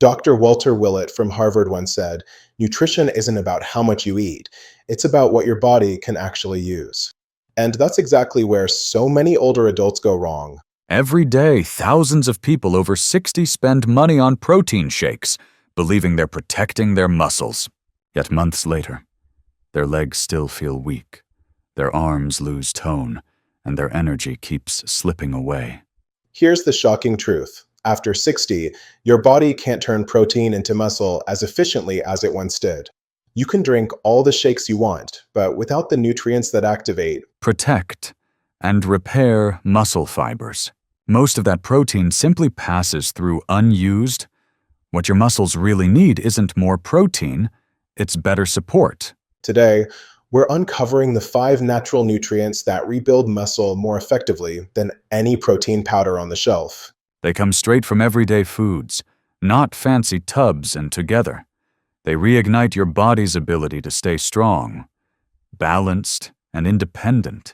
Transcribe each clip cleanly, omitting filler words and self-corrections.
Dr. Walter Willett from Harvard once said, nutrition isn't about how much you eat, it's about what your body can actually use. And that's exactly where so many older adults go wrong. Every day, thousands of people over 60 spend money on protein shakes, believing they're protecting their muscles. Yet months later, their legs still feel weak, their arms lose tone, and their energy keeps slipping away. Here's the shocking truth. After 60, your body can't turn protein into muscle as efficiently as it once did. You can drink all the shakes you want, but without the nutrients that activate, Protect and repair muscle fibers. Most of that protein simply passes through unused. What your muscles really need isn't more protein, it's better support. today, we're uncovering the 5 natural nutrients that rebuild muscle more effectively than any protein powder on the shelf. They come straight from everyday foods, not fancy tubs and together. They reignite your body's ability to stay strong, balanced, and independent.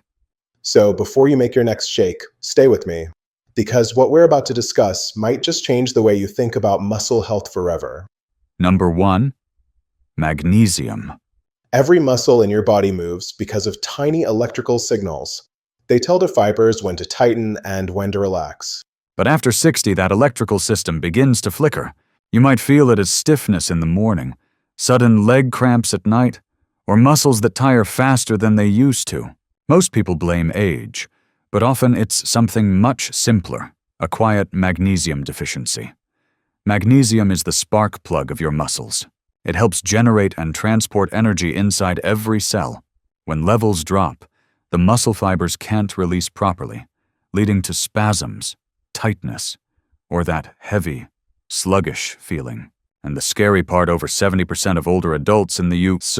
So before you make your next shake, stay with me, because what we're about to discuss might just change the way you think about muscle health forever. Number 1, magnesium. Every muscle in your body moves because of tiny electrical signals. They tell the fibers when to tighten and when to relax. But after 60, that electrical system begins to flicker. You might feel it as stiffness in the morning, sudden leg cramps at night, or muscles that tire faster than they used to. Most people blame age, but often it's something much simpler, a quiet magnesium deficiency. Magnesium is the spark plug of your muscles. It helps generate and transport energy inside every cell. When levels drop, the muscle fibers can't release properly, leading to spasms, tightness, or that heavy, sluggish feeling. And the scary part, over 70% of older adults in the U.S.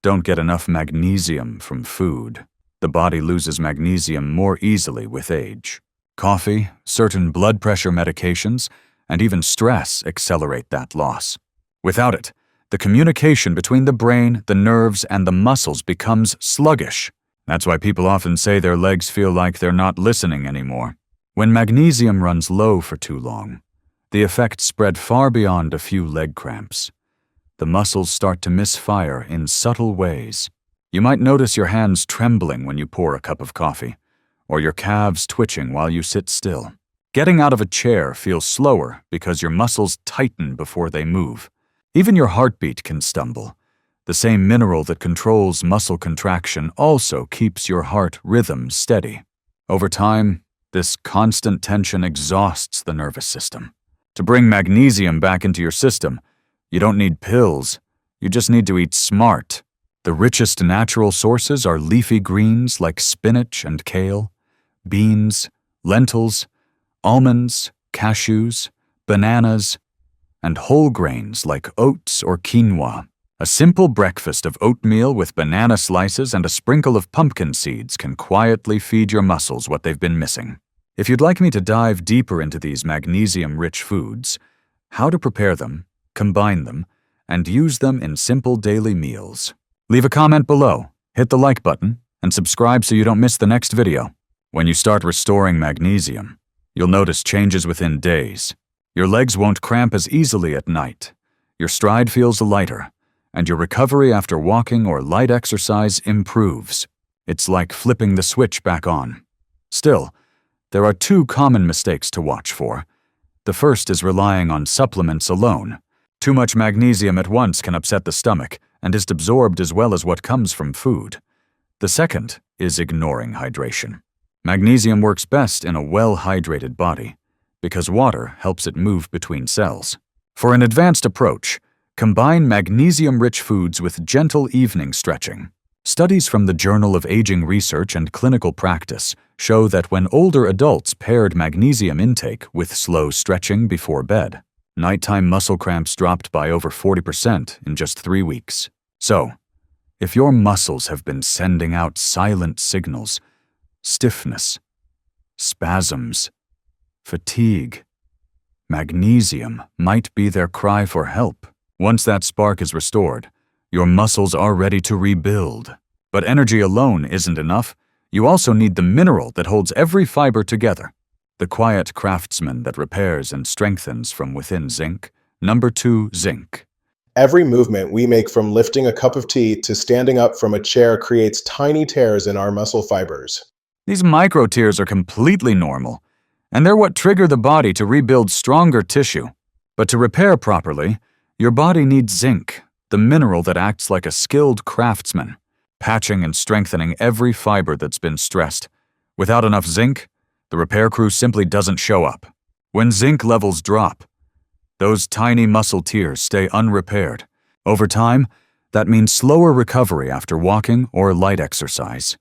don't get enough magnesium from food. The body loses magnesium more easily with age. Coffee, certain blood pressure medications, and even stress accelerate that loss. Without it, the communication between the brain, the nerves, and the muscles becomes sluggish. That's why people often say their legs feel like they're not listening anymore. When magnesium runs low for too long, the effects spread far beyond a few leg cramps. The muscles start to misfire in subtle ways. You might notice your hands trembling when you pour a cup of coffee, or your calves twitching while you sit still. Getting out of a chair feels slower because your muscles tighten before they move. Even your heartbeat can stumble. The same mineral that controls muscle contraction also keeps your heart rhythm steady. Over time, this constant tension exhausts the nervous system. To bring magnesium back into your system, you don't need pills. You just need to eat smart. The richest natural sources are leafy greens like spinach and kale, beans, lentils, almonds, cashews, bananas, and whole grains like oats or quinoa. A simple breakfast of oatmeal with banana slices and a sprinkle of pumpkin seeds can quietly feed your muscles what they've been missing. If you'd like me to dive deeper into these magnesium-rich foods, how to prepare them, combine them, and use them in simple daily meals, leave a comment below, hit the like button, and subscribe so you don't miss the next video. When you start restoring magnesium, you'll notice changes within days. Your legs won't cramp as easily at night, your stride feels lighter, and your recovery after walking or light exercise improves. It's like flipping the switch back on. Still, there are 2 common mistakes to watch for. The first is relying on supplements alone. Too much magnesium at once can upset the stomach and isn't absorbed as well as what comes from food. The second is ignoring hydration. Magnesium works best in a well-hydrated body, because water helps it move between cells. For an advanced approach, combine magnesium-rich foods with gentle evening stretching. Studies from the Journal of Aging Research and Clinical Practice show that when older adults paired magnesium intake with slow stretching before bed, nighttime muscle cramps dropped by over 40% in just 3 weeks. So, if your muscles have been sending out silent signals, stiffness, spasms, fatigue, magnesium might be their cry for help. Once that spark is restored, your muscles are ready to rebuild. But energy alone isn't enough. You also need the mineral that holds every fiber together. The quiet craftsman that repairs and strengthens from within zinc, Number 2, zinc. Every movement we make from lifting a cup of tea to standing up from a chair creates tiny tears in our muscle fibers. These micro tears are completely normal, and they're what trigger the body to rebuild stronger tissue. But to repair properly, your body needs zinc, the mineral that acts like a skilled craftsman, patching and strengthening every fiber that's been stressed. Without enough zinc, the repair crew simply doesn't show up. When zinc levels drop, those tiny muscle tears stay unrepaired. Over time, that means slower recovery after walking or light exercise,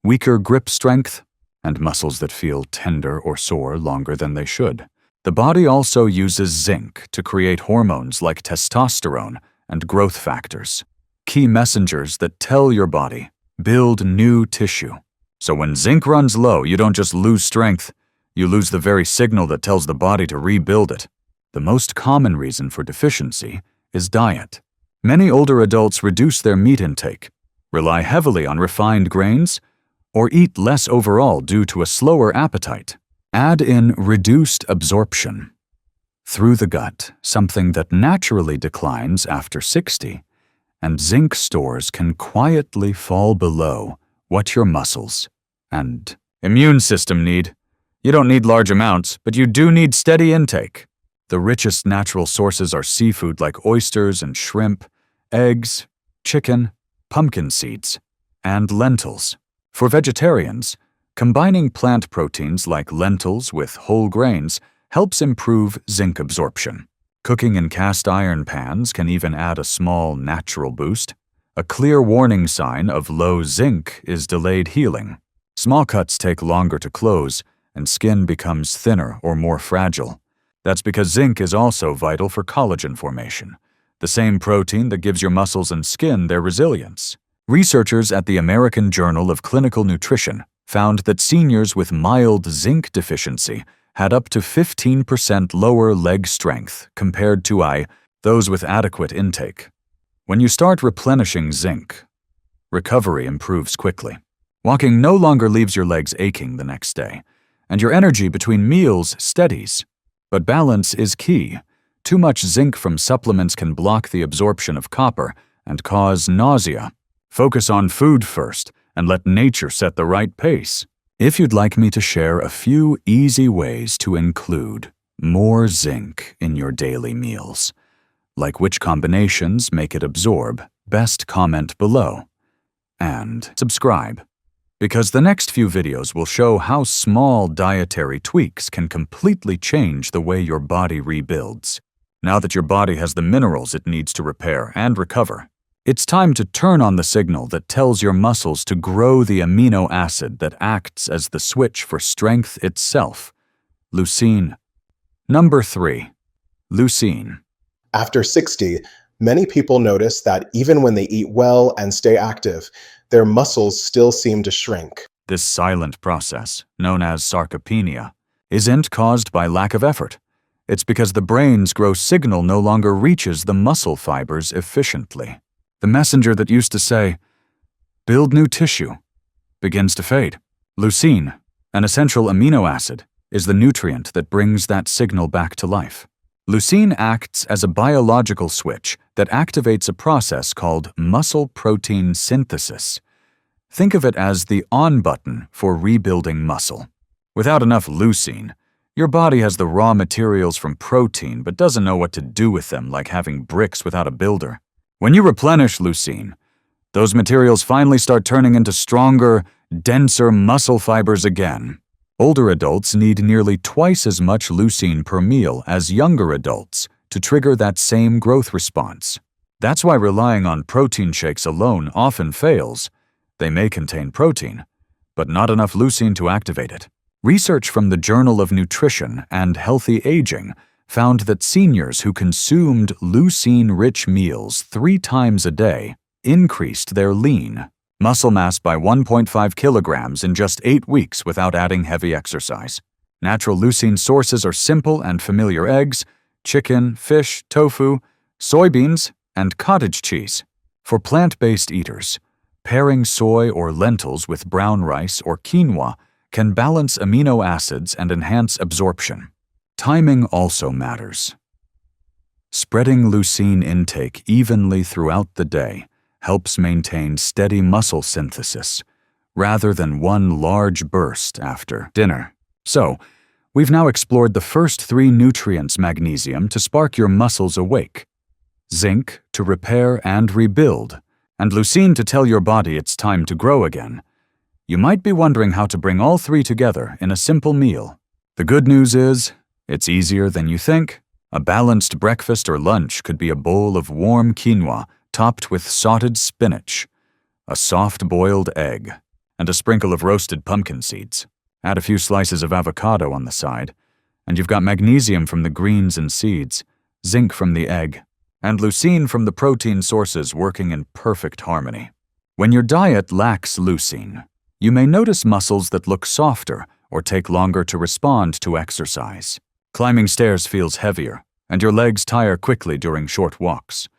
weaker grip strength, and muscles that feel tender or sore longer than they should. The body also uses zinc to create hormones like testosterone and growth factors, key messengers that tell your body, build new tissue. So when zinc runs low, you don't just lose strength, you lose the very signal that tells the body to rebuild it. The most common reason for deficiency is diet. Many older adults reduce their meat intake, rely heavily on refined grains, or eat less overall due to a slower appetite. Add in reduced absorption through the gut, something that naturally declines after 60, and zinc stores can quietly fall below what your muscles and immune system need. You don't need large amounts, but you do need steady intake. The richest natural sources are seafood like oysters and shrimp, eggs, chicken, pumpkin seeds, and lentils. For vegetarians, combining plant proteins like lentils with whole grains helps improve zinc absorption. Cooking in cast iron pans can even add a small natural boost. A clear warning sign of low zinc is delayed healing. Small cuts take longer to close, and skin becomes thinner or more fragile. That's because zinc is also vital for collagen formation, the same protein that gives your muscles and skin their resilience. Researchers at the American Journal of Clinical Nutrition found that seniors with mild zinc deficiency had up to 15% lower leg strength compared to those with adequate intake. When you start replenishing zinc, recovery improves quickly. Walking no longer leaves your legs aching the next day, and your energy between meals steadies. But balance is key. Too much zinc from supplements can block the absorption of copper and cause nausea. Focus on food first and let nature set the right pace. If you'd like me to share a few easy ways to include more zinc in your daily meals, like which combinations make it absorb, best comment below. And subscribe, because the next few videos will show how small dietary tweaks can completely change the way your body rebuilds. Now that your body has the minerals it needs to repair and recover, it's time to turn on the signal that tells your muscles to grow the amino acid that acts as the switch for strength itself, leucine. Number 3, leucine. After 60, many people notice that even when they eat well and stay active, their muscles still seem to shrink. This silent process, known as sarcopenia, isn't caused by lack of effort. It's because the brain's growth signal no longer reaches the muscle fibers efficiently. The messenger that used to say, "Build new tissue," begins to fade. Leucine, an essential amino acid, is the nutrient that brings that signal back to life. Leucine acts as a biological switch that activates a process called muscle protein synthesis. Think of it as the on button for rebuilding muscle. Without enough leucine, your body has the raw materials from protein but doesn't know what to do with them, like having bricks without a builder. When you replenish leucine, those materials finally start turning into stronger, denser muscle fibers again. Older adults need nearly twice as much leucine per meal as younger adults to trigger that same growth response. That's why relying on protein shakes alone often fails. They may contain protein, but not enough leucine to activate it. Research from the Journal of Nutrition and Healthy Aging found that seniors who consumed leucine-rich meals 3 times a day increased their lean muscle mass by 1.5 kilograms in just 8 weeks without adding heavy exercise. Natural leucine sources are simple and familiar eggs, chicken, fish, tofu, soybeans, and cottage cheese. For plant-based eaters, pairing soy or lentils with brown rice or quinoa can balance amino acids and enhance absorption. Timing also matters. Spreading leucine intake evenly throughout the day helps maintain steady muscle synthesis, rather than one large burst after dinner. So, we've now explored the first three nutrients: magnesium to spark your muscles awake, zinc to repair and rebuild, and leucine to tell your body it's time to grow again. You might be wondering how to bring all three together in a simple meal. The good news is, it's easier than you think. A balanced breakfast or lunch could be a bowl of warm quinoa topped with sautéed spinach, a soft boiled egg, and a sprinkle of roasted pumpkin seeds. Add a few slices of avocado on the side, and you've got magnesium from the greens and seeds, zinc from the egg, and leucine from the protein sources working in perfect harmony. When your diet lacks leucine, you may notice muscles that look softer or take longer to respond to exercise. Climbing stairs feels heavier, and your legs tire quickly during short walks.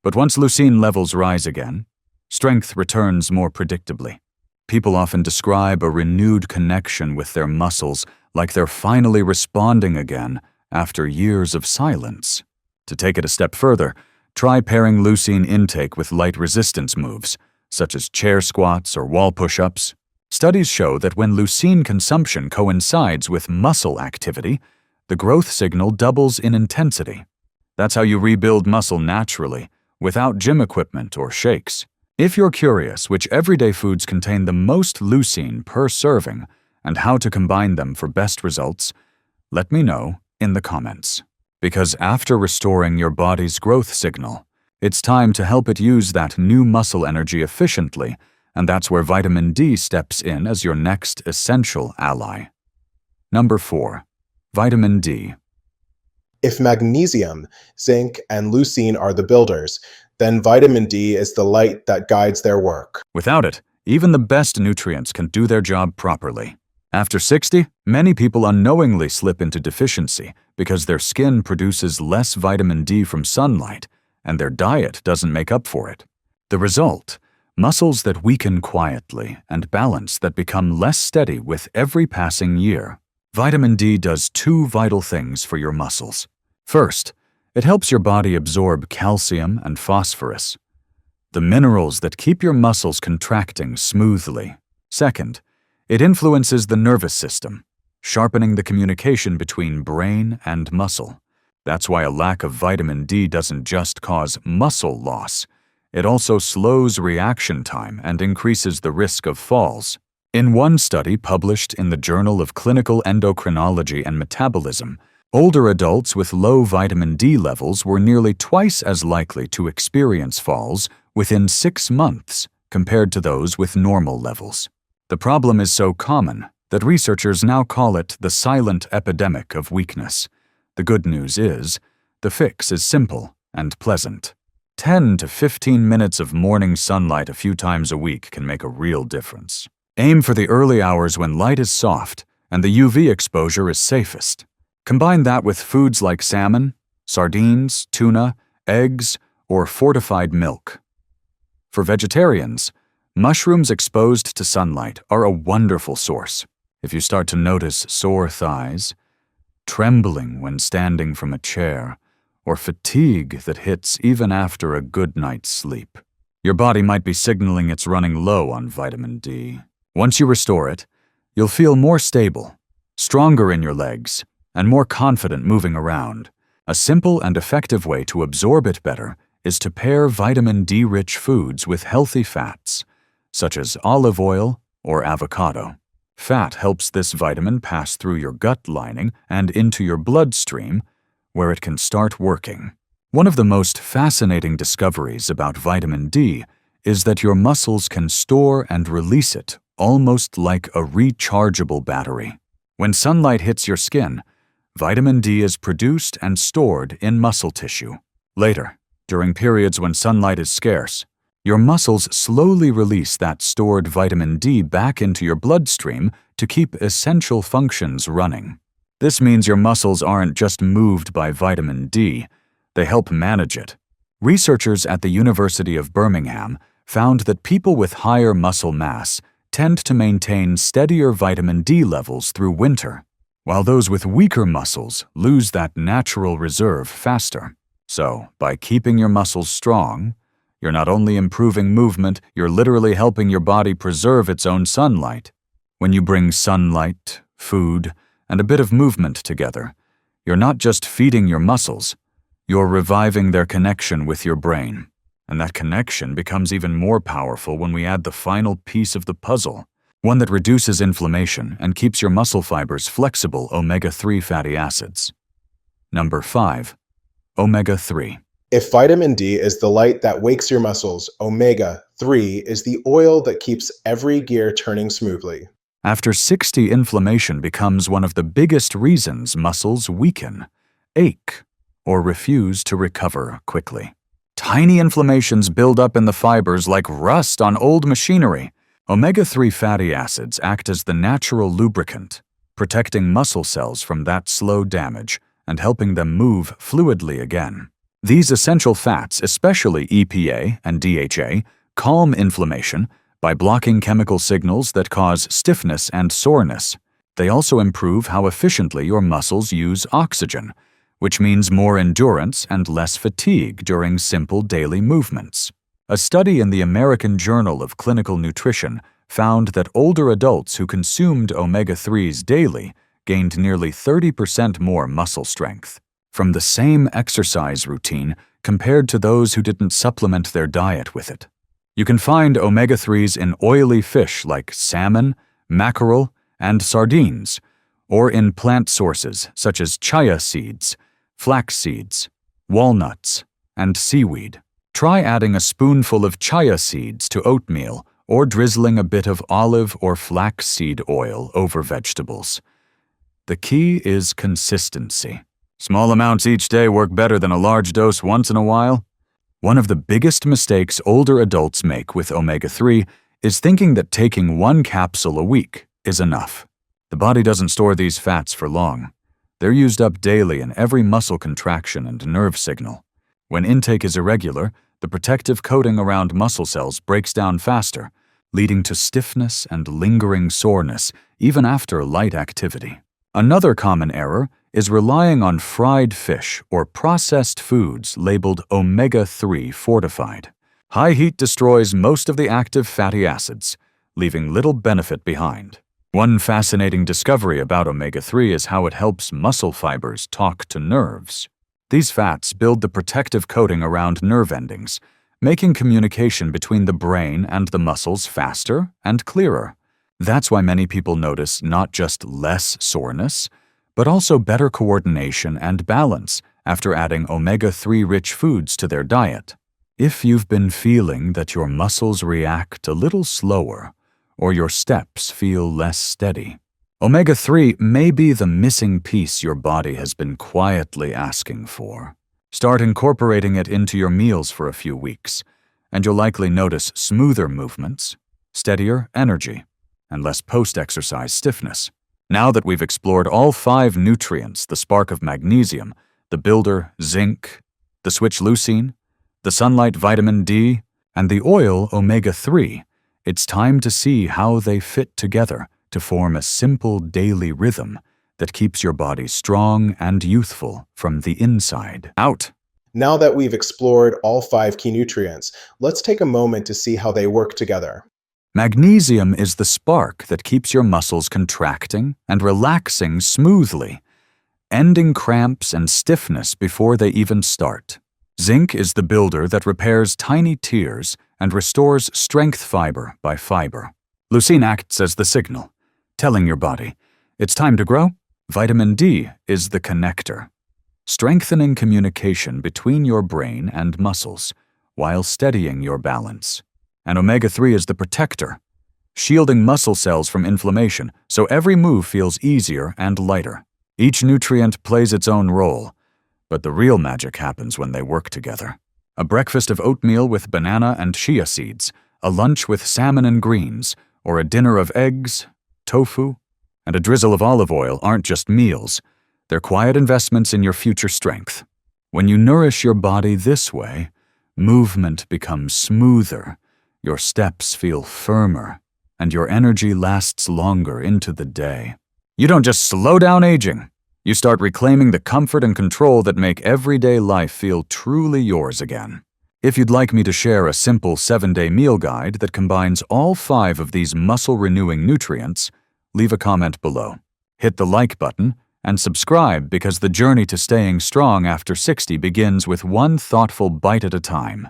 But once leucine levels rise again, strength returns more predictably. People often describe a renewed connection with their muscles, like they're finally responding again after years of silence. To take it a step further, try pairing leucine intake with light resistance moves, such as chair squats or wall push-ups. Studies show that when leucine consumption coincides with muscle activity, the growth signal doubles in intensity. That's how you rebuild muscle naturally, without gym equipment or shakes. If you're curious which everyday foods contain the most leucine per serving and how to combine them for best results, let me know in the comments. Because after restoring your body's growth signal, it's time to help it use that new muscle energy efficiently, and that's where vitamin D steps in as your next essential ally. Number 4. Vitamin D. If magnesium, zinc, and leucine are the builders, then vitamin D is the light that guides their work. Without it, even the best nutrients can do their job properly. After 60, many people unknowingly slip into deficiency because their skin produces less vitamin D from sunlight, and their diet doesn't make up for it. The result? Muscles that weaken quietly and balance that become less steady with every passing year. Vitamin D does two vital things for your muscles. First, it helps your body absorb calcium and phosphorus, the minerals that keep your muscles contracting smoothly. Second, it influences the nervous system, sharpening the communication between brain and muscle. That's why a lack of vitamin D doesn't just cause muscle loss, it also slows reaction time and increases the risk of falls. In one study published in the Journal of Clinical Endocrinology and Metabolism, older adults with low vitamin D levels were nearly twice as likely to experience falls within 6 months compared to those with normal levels. The problem is so common that researchers now call it the silent epidemic of weakness. The good news is, the fix is simple and pleasant. 10 to 15 minutes of morning sunlight a few times a week can make a real difference. Aim for the early hours when light is soft and the UV exposure is safest. Combine that with foods like salmon, sardines, tuna, eggs, or fortified milk. For vegetarians, mushrooms exposed to sunlight are a wonderful source. If you start to notice sore thighs, trembling when standing from a chair, or fatigue that hits even after a good night's sleep, your body might be signaling it's running low on vitamin D. Once you restore it, you'll feel more stable, stronger in your legs, and more confident moving around. A simple and effective way to absorb it better is to pair vitamin D-rich foods with healthy fats, such as olive oil or avocado. Fat helps this vitamin pass through your gut lining and into your bloodstream, where it can start working. One of the most fascinating discoveries about vitamin D is that your muscles can store and release it almost like a rechargeable battery. When sunlight hits your skin, vitamin D is produced and stored in muscle tissue. Later, during periods when sunlight is scarce, your muscles slowly release that stored vitamin D back into your bloodstream to keep essential functions running. This means your muscles aren't just moved by vitamin D, they help manage it. Researchers at the University of Birmingham found that people with higher muscle mass tend to maintain steadier vitamin D levels through winter, while those with weaker muscles lose that natural reserve faster. So, by keeping your muscles strong, you're not only improving movement, you're literally helping your body preserve its own sunlight. When you bring sunlight, food, and a bit of movement together, you're not just feeding your muscles, you're reviving their connection with your brain. And that connection becomes even more powerful when we add the final piece of the puzzle, one that reduces inflammation and keeps your muscle fibers flexible: omega-3 fatty acids. Number 5. Omega-3. If vitamin D is the light that wakes your muscles, omega-3 is the oil that keeps every gear turning smoothly. After 60, inflammation becomes one of the biggest reasons muscles weaken, ache, or refuse to recover quickly. Tiny inflammations build up in the fibers like rust on old machinery. Omega-3 fatty acids act as the natural lubricant, protecting muscle cells from that slow damage and helping them move fluidly again. These essential fats, especially EPA and DHA, calm inflammation by blocking chemical signals that cause stiffness and soreness. They also improve how efficiently your muscles use oxygen, which means more endurance and less fatigue during simple daily movements. A study in the American Journal of Clinical Nutrition found that older adults who consumed omega-3s daily gained nearly 30% more muscle strength from the same exercise routine compared to those who didn't supplement their diet with it. You can find omega-3s in oily fish like salmon, mackerel, and sardines, or in plant sources such as chia seeds, flax seeds, walnuts, and seaweed. Try adding a spoonful of chia seeds to oatmeal or drizzling a bit of olive or flax seed oil over vegetables. The key is consistency. Small amounts each day work better than a large dose once in a while. One of the biggest mistakes older adults make with omega-3 is thinking that taking one capsule a week is enough. The body doesn't store these fats for long. They're used up daily in every muscle contraction and nerve signal. When intake is irregular, the protective coating around muscle cells breaks down faster, leading to stiffness and lingering soreness even after light activity. Another common error is relying on fried fish or processed foods labeled omega-3 fortified. High heat destroys most of the active fatty acids, leaving little benefit behind. One fascinating discovery about omega-3 is how it helps muscle fibers talk to nerves. These fats build the protective coating around nerve endings, making communication between the brain and the muscles faster and clearer. That's why many people notice not just less soreness, but also better coordination and balance after adding omega-3-rich foods to their diet. If you've been feeling that your muscles react a little slower, or your steps feel less steady, omega-3 may be the missing piece your body has been quietly asking for. Start incorporating it into your meals for a few weeks, and you'll likely notice smoother movements, steadier energy, and less post-exercise stiffness. Now that we've explored all 5 nutrients, the spark of magnesium, the builder zinc, the switch leucine, the sunlight vitamin D, and the oil omega-3, it's time to see how they fit together to form a simple daily rhythm that keeps your body strong and youthful from the inside out. Now that we've explored all 5 key nutrients, let's take a moment to see how they work together. Magnesium is the spark that keeps your muscles contracting and relaxing smoothly, ending cramps and stiffness before they even start. Zinc is the builder that repairs tiny tears and restores strength fiber by fiber. Leucine acts as the signal, telling your body, it's time to grow. Vitamin D is the connector, strengthening communication between your brain and muscles while steadying your balance. And omega-3 is the protector, shielding muscle cells from inflammation so every move feels easier and lighter. Each nutrient plays its own role, but the real magic happens when they work together. A breakfast of oatmeal with banana and chia seeds, a lunch with salmon and greens, or a dinner of eggs, tofu, and a drizzle of olive oil aren't just meals. They're quiet investments in your future strength. When you nourish your body this way, movement becomes smoother, your steps feel firmer, and your energy lasts longer into the day. You don't just slow down aging, You start reclaiming the comfort and control that make everyday life feel truly yours again. If you'd like me to share a simple 7-day meal guide that combines all 5 of these muscle-renewing nutrients, leave a comment below. Hit the like button and subscribe because the journey to staying strong after 60 begins with one thoughtful bite at a time.